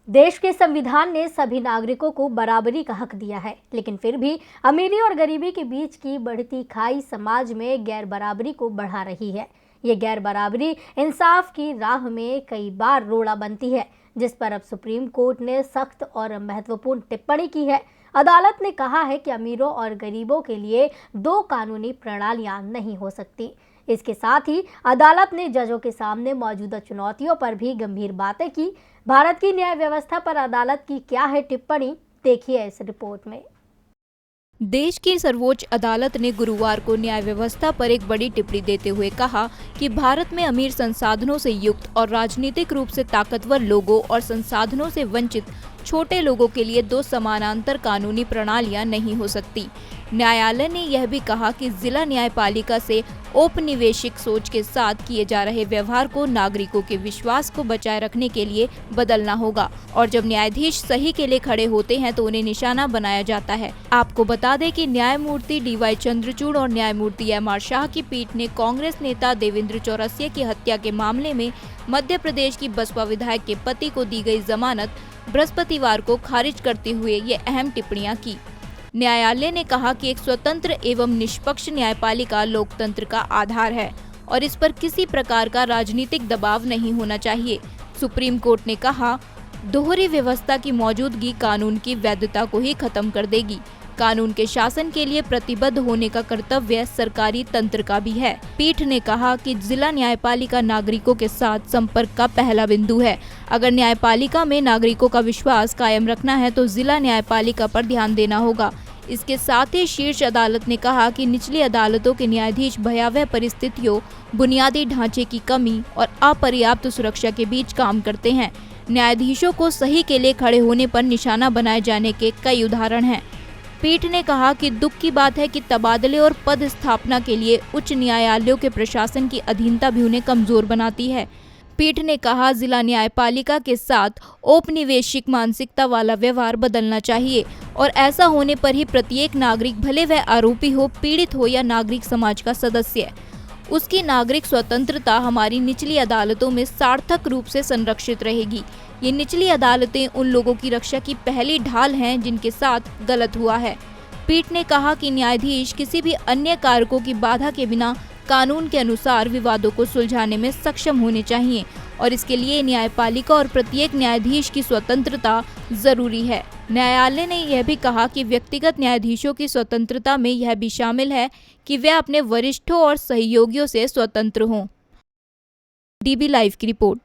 देश के संविधान ने सभी नागरिकों को बराबरी का हक दिया है, लेकिन फिर भी अमीरी और गरीबी के बीच की बढ़ती खाई समाज में गैर बराबरी को बढ़ा रही है। ये गैर बराबरी इंसाफ की राह में कई बार रोड़ा बनती है, जिस पर अब सुप्रीम कोर्ट ने सख्त और महत्वपूर्ण टिप्पणी की है। अदालत ने कहा है कि अमीरों और गरीबों के लिए दो कानूनी प्रणालियां नहीं हो सकती। इसके साथ ही अदालत ने जजों के सामने मौजूदा चुनौतियों पर भी गंभीर बातें की। भारत की न्याय व्यवस्था पर अदालत की क्या है टिप्पणी, देखिए इस रिपोर्ट में। देश की सर्वोच्च अदालत ने गुरुवार को न्याय व्यवस्था पर एक बड़ी टिप्पणी देते हुए कहा कि भारत में अमीर संसाधनों से युक्त और राजनीतिक रूप से ताकतवर लोगों और संसाधनों से वंचित छोटे लोगों के लिए दो समानांतर कानूनी प्रणालियां नहीं हो सकती। न्यायालय ने यह भी कहा कि जिला न्यायपालिका से औपनिवेशिक सोच के साथ किए जा रहे व्यवहार को नागरिकों के विश्वास को बचाए रखने के लिए बदलना होगा और जब न्यायाधीश सही के लिए खड़े होते हैं तो उन्हें निशाना बनाया जाता है। आपको बता दें कि न्यायमूर्ति DY चंद्रचूड़ और न्यायमूर्ति MR शाह की पीठ ने कांग्रेस नेता देवेंद्र चौरसिया की हत्या के मामले में मध्य प्रदेश की बसपा विधायक के पति को दी गई जमानत बृहस्पतिवार को खारिज करते हुए ये अहम टिप्पणियां की। न्यायालय ने कहा कि एक स्वतंत्र एवं निष्पक्ष न्यायपालिका लोकतंत्र का आधार है और इस पर किसी प्रकार का राजनीतिक दबाव नहीं होना चाहिए। सुप्रीम कोर्ट ने कहा, दोहरी व्यवस्था की मौजूदगी कानून की वैधता को ही खत्म कर देगी। कानून के शासन के लिए प्रतिबद्ध होने का कर्तव्य सरकारी तंत्र का भी है। पीठ ने कहा कि जिला न्यायपालिका नागरिकों के साथ संपर्क का पहला बिंदु है। अगर न्यायपालिका में नागरिकों का विश्वास कायम रखना है तो जिला न्यायपालिका पर ध्यान देना होगा। इसके साथ ही शीर्ष अदालत ने कहा कि निचली अदालतों के न्यायाधीश भयावह परिस्थितियों, बुनियादी ढांचे की कमी और अपर्याप्त सुरक्षा के बीच काम करते हैं। न्यायाधीशों को सही के लिए खड़े होने पर निशाना बनाए जाने के कई उदाहरण हैं। पीठ ने कहा कि दुख की बात है कि तबादले और पद स्थापना के लिए उच्च न्यायालयों के प्रशासन की अधीनता भी उन्हें कमजोर बनाती है। पीठ ने कहा, जिला न्यायपालिका के साथ औपनिवेशिक मानसिकता वाला व्यवहार बदलना चाहिए और ऐसा होने पर ही प्रत्येक नागरिक, भले वह आरोपी हो, पीड़ित हो या नागरिक समाज का सदस्य, उसकी नागरिक स्वतंत्रता हमारी निचली अदालतों में सार्थक रूप से संरक्षित रहेगी। ये निचली अदालतें उन लोगों की रक्षा की पहली ढाल हैं जिनके साथ गलत हुआ है। पीठ ने कहा कि न्यायाधीश किसी भी अन्य कारकों की बाधा के बिना कानून के अनुसार विवादों को सुलझाने में सक्षम होने चाहिए और इसके लिए न्यायपालिका और प्रत्येक न्यायाधीश की स्वतंत्रता जरूरी है। न्यायालय ने यह भी कहा कि व्यक्तिगत न्यायाधीशों की स्वतंत्रता में यह भी शामिल है कि वे अपने वरिष्ठों और सहयोगियों से स्वतंत्र हों। DB लाइव की रिपोर्ट।